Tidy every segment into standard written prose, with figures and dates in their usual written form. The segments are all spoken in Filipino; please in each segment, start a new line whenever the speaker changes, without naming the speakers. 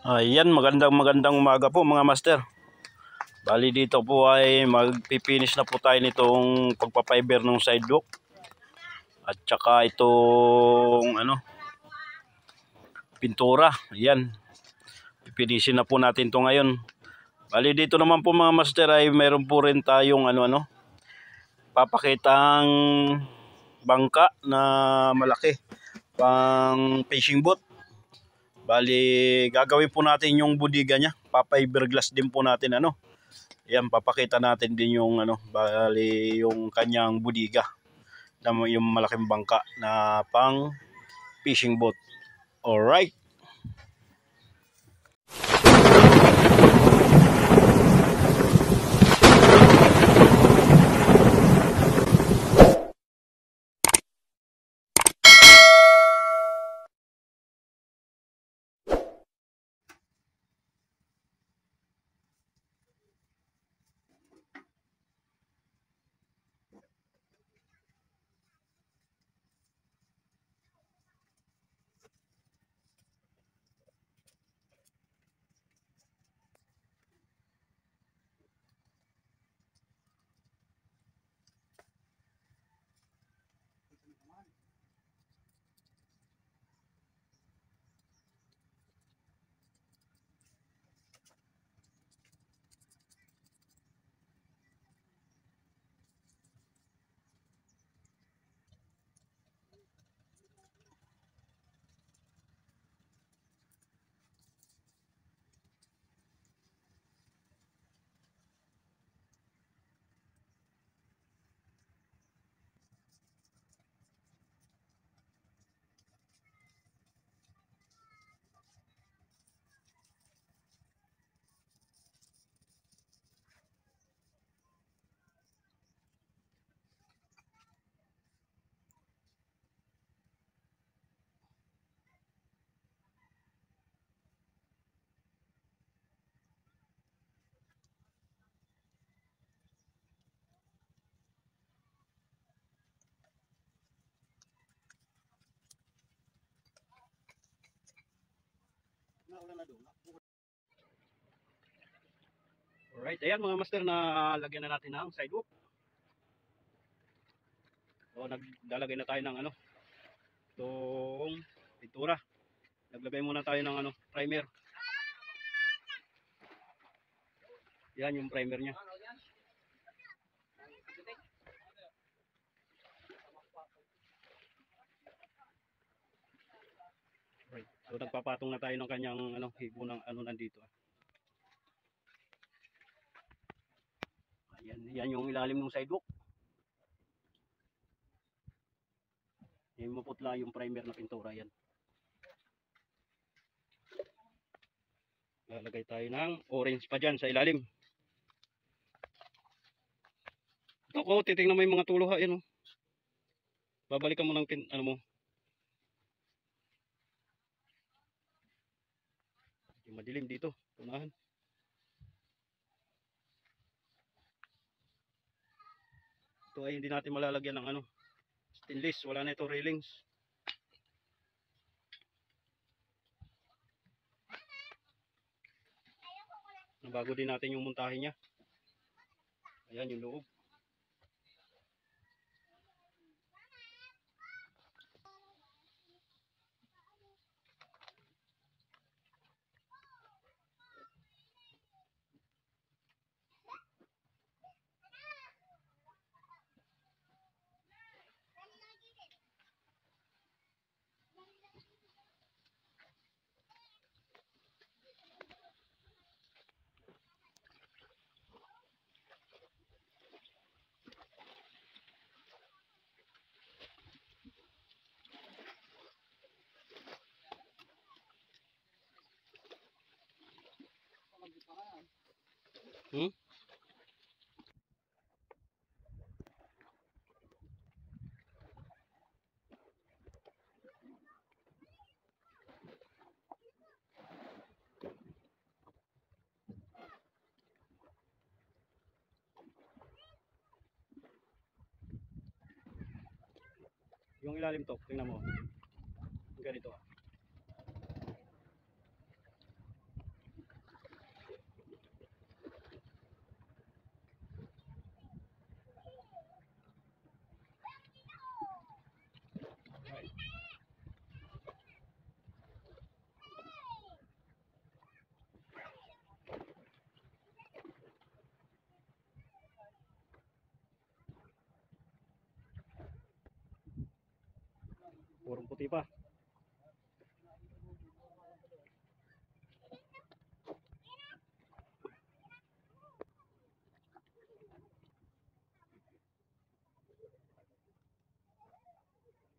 Ayan, magandang umaga po mga master. Bali dito po ay magpipinish na po tayo nitong pagpapiber ng sidewalk. At saka itong pintura. Ayan, pipinishin na po natin to ngayon. Bali dito naman po mga master ay meron po rin tayong papakitang bangka na malaki pang fishing boat. Bali gagawin po natin yung budiga niya, papiberglass din po natin Ayan, papakita natin din yung bali yung kanyang budiga na yung malaking bangka na pang fishing boat. Alright. Alright, ayan mga master, na lagyan na natin ng sidewalk. So naglalagay na tayo ng itong pintura. Naglagay muna tayo ng primer. Yan yung primer niya. Right. So nagpapatong na tayo ng kanyang hibo ng nandito. Ayan, yan yung ilalim ng sidewalk. Yung maputla yung primer na pintura yan. Lalagay tayo ng orange pa dyan sa ilalim. Ito ko, titingnan mo yung mga tulo ha, yan oh. Babalikan mo ng mo. Yung madilim dito, punahan. Ito ay hindi natin malalagyan ng stainless, wala na ito railings. Nabago din natin yung montahe niya. Ayan yung loob. Yung ilalim to, tingnan mo. Ganito. Purong puti pa.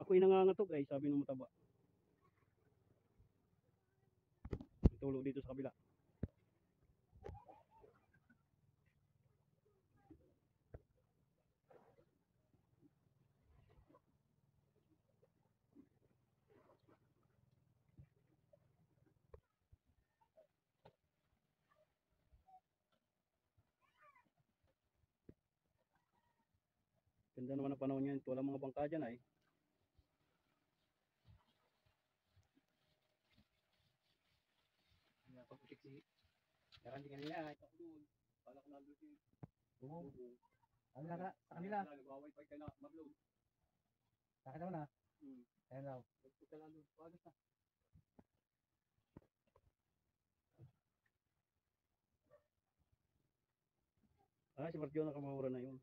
Ako'y nangangatog ay sabi ng mataba. Tulog dito sa kabila. Ganda naman ang panahon ngayon. Walang mga bangka dyan ay.
Pagputik si Yaran di kanila ay ako doon. Pala ko nandun si Oo. Ano na sa kanila? Nag-wifi ka na mag-load. Sa akin naman Ayun daw. Pagputik lang doon. Paano na?
Si Marjo nakamahura na yun.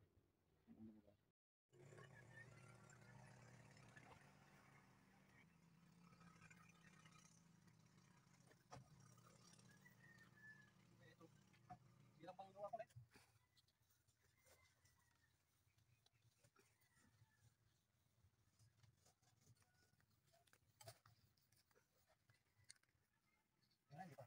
Bilang panggawa ko rin. Yan, di ba?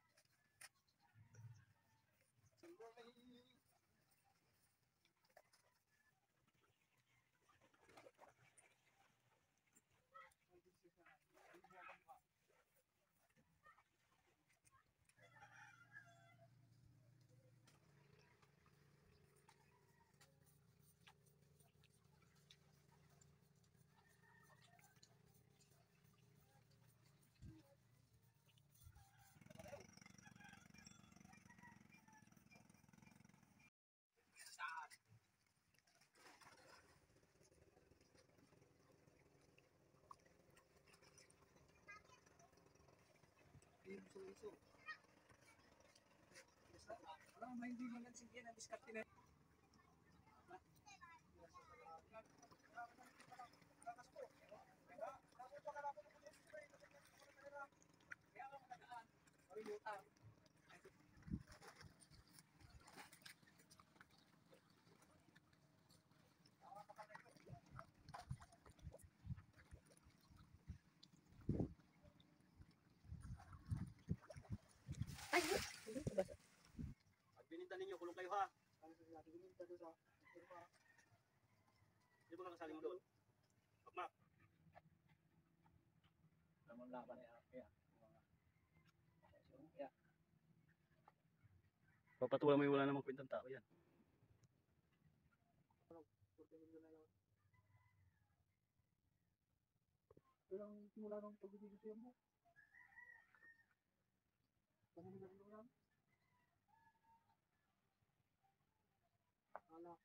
Iso. Wala may hindi man sige na diskarte na.
Pag bininta ninyo, kulong kayo ha. Di ba kakasali mo doon? Mak.
Naman laban ya. Ya.
Papatulan mo yung wala namang kwentang tao yan.
Pero simula nung pagbibigay mo. Panamin mo lang. Ala.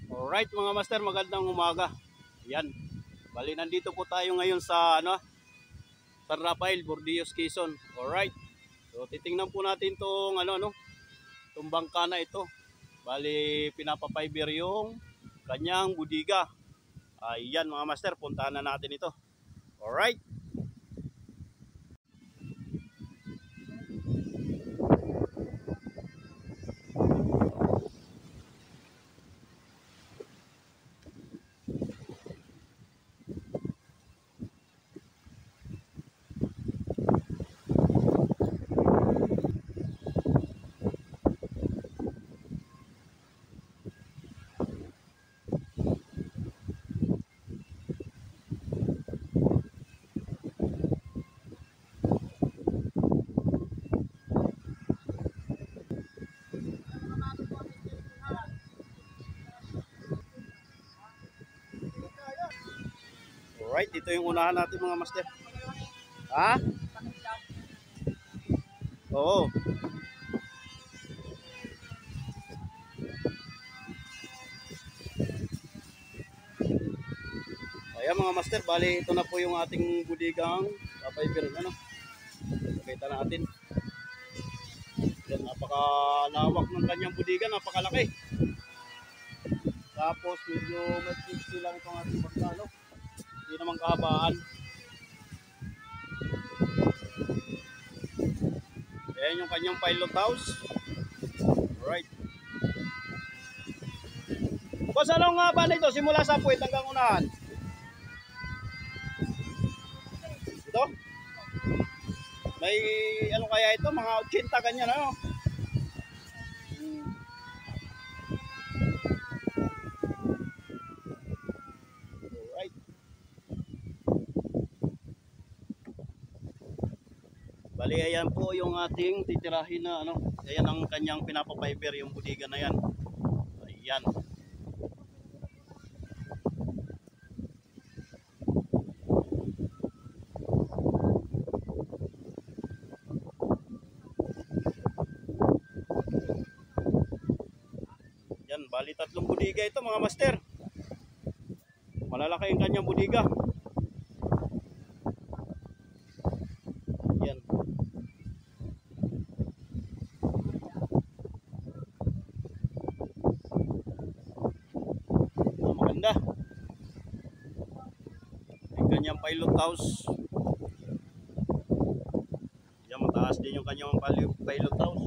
Alright mga master, magandang umaga. Yan. Bali nandito po tayo ngayon sa San Rafael, Bordios, Quezon. Alright. So titingnan po natin tong tong bangka na ito. Bali pinapapiber yung kanyang budiga. Ayan mga master, puntahan na natin ito. Alright. Alright, ito yung unahan natin mga master. Ha? Oo. Ayan mga master, bali ito na po yung ating budigang papiber, ano? Pakita natin. Yan, napakalawak ng kanyang budigan, napakalaki. Tapos medyo mas lang itong ating bangka, no? Hindi naman kahabaan. Ayan yung kanyang pilot house. Alright. Boss, anong nga ba nito? Simula sa puwet hanggang unahan? Ito? May ano kaya ito? Mga 80 ganyan, ano? Alright. Bali, ayan po yung ating titirahin na ano. Ayan ang kanyang pinapapiber, yung budiga na yan. Ayan. Yan, bali 3 budiga ito mga master. Malalaki ang kanyang budiga. Yan. Maganda. Yung kanyang pilot house. Yan, mataas din yung kanyang pilot house.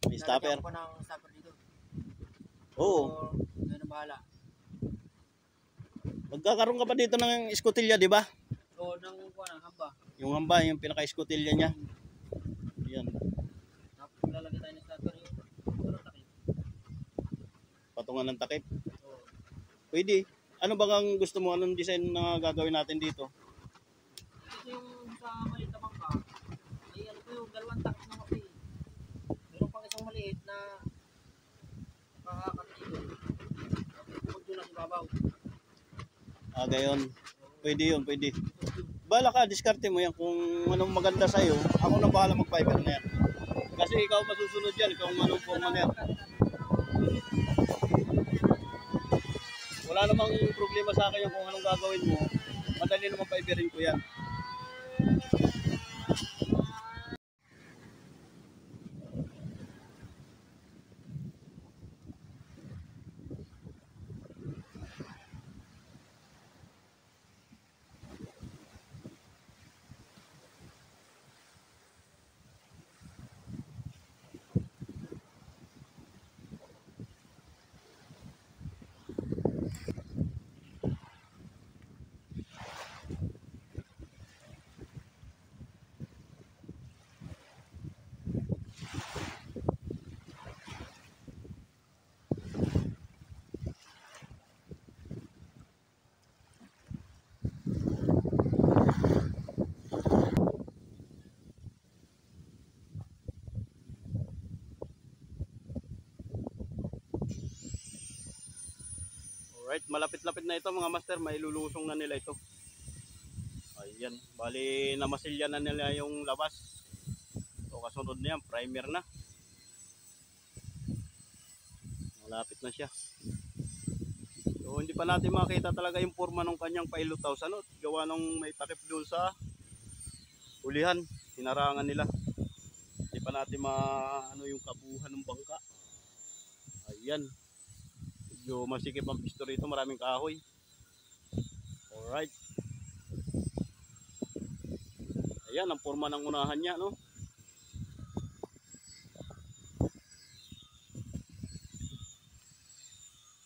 May stopper.
Lalagyan ko ng stopper dito.
Oo.
Yan ang bahala.
Magkakaroon ka pa dito ng eskutilya, di ba?
Oo, ng hamba.
Yung hamba, yung pinaka-eskutilya niya. Yan.
Tapos lalagyan tayo ng stopper yung takip.
Patungan ng takip.
Oo.
Pwede. Ano ba ang gusto mo? Anong design na gagawin natin dito?
Ito yung sa maliit na bangka. Ay ano po yung dalawang takip na kasi. Meron pang isang maliit na makakakat dito. Tapos bukod doon ang ibabaw.
Gayon. Pwede yun, pwede. Bala ka, diskarte mo yan. Kung anong maganda sa'yo, ako na bahala mag-fiber na yan. Kasi ikaw masusunod yan, kung anong forma na yan. Wala namang problema sa akin yung kung anong gagawin mo. Madali naman fiberin ko yan. Alright, malapit-lapit na ito mga master, may lulusong na nila ito. Ayan, bali namasilya na nila yung labas. So kasunod na yan, primer na. Malapit na siya. So hindi pa natin makita talaga yung forma ng kanyang pilot house. Ano? Gawa nung may takip doon sa ulihan, hinarangan nila. Hindi pa natin ano yung kabuuan ng bangka. Ayan. Medyo masikip ang pisto rito, maraming kahoy. Alright. Ayan ang forma ng unahan niya, no?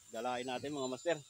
Dalahin natin mga master.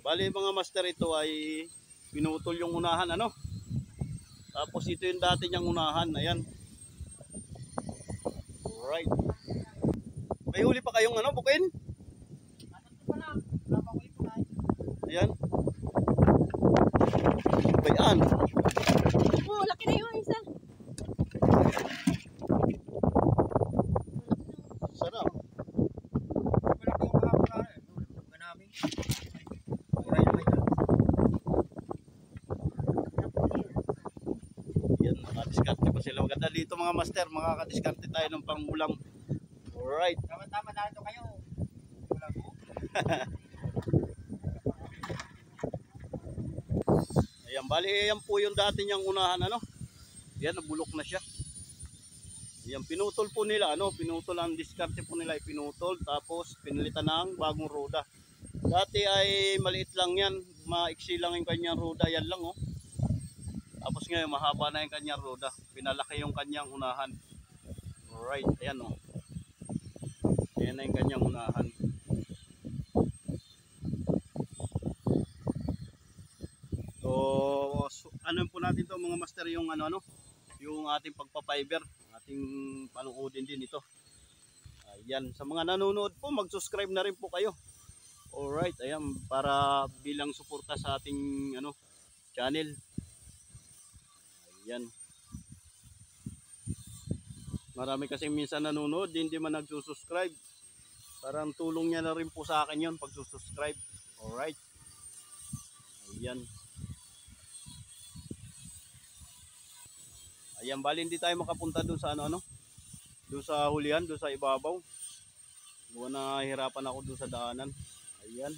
Bali mga master, ito ay pinutol yung unahan, ano? Tapos ito yung dati niyang unahan, ayan. Alright. May huli pa kayong ano, bukin? Ayan. Bayan.
Oh, laki na yung isa.
Sarap. Yan, nakadiskarte pa sila. Maganda dito mga master, makakadiskarte tayo ng pangulam. Alright.
Tama-tama na ito kayo.
Ayan, bali yan po yung dati niyang unahan, ano? Yan, nabulok na siya. Ayan, pinutol po nila, ano? Pinutol ang diskarte po nila, pinutol. Tapos pinilitan ng bagong roda. Dati ay maliit lang yan, maiksi lang yung kanyang roda, yan lang, oh. Tapos ngayon, mahaba na yung kanyang roda. Pinalaki yung kanyang unahan. Alright, ayan, oh. Ayan na yung kanyang unahan. So ano po natin to mga master, yung ano, yung ating pagpa-fiber, ating panuodin din ito. Ayan, sa mga nanonood po, mag-subscribe na rin po kayo. Alright, ayan, para bilang suporta sa ating ano, channel. Ayan. Marami kasi minsan nanonood, hindi man nagsusubscribe. Parang tulong niya na rin po sa akin yun, pag-subscribe. Alright. Ayan. Ayan, bali hindi tayo makapunta doon sa ano, doon sa hulihan, doon sa ibabaw. Buwan na hirapan ako doon sa daanan. Ayan.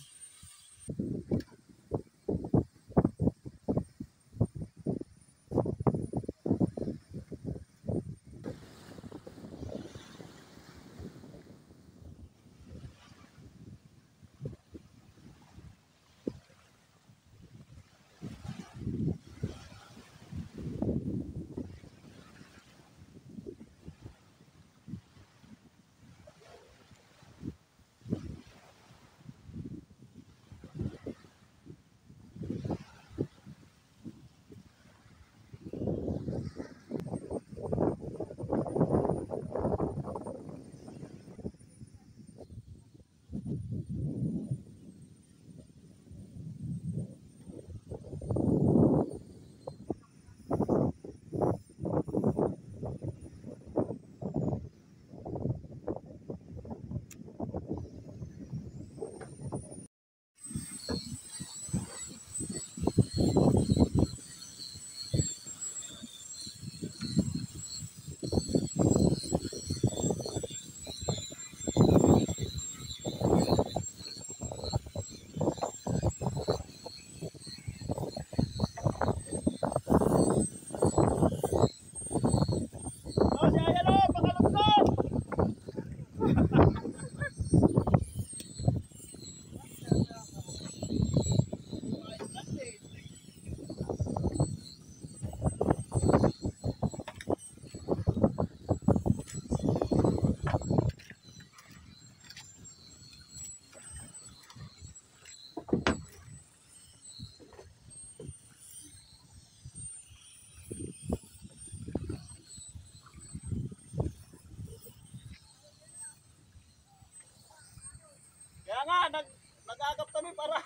Kaya nga, nag-agap kami para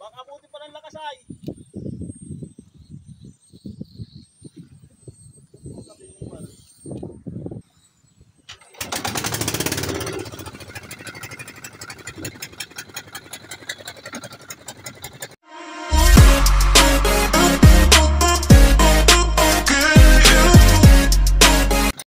baka buti pa ng lakasay.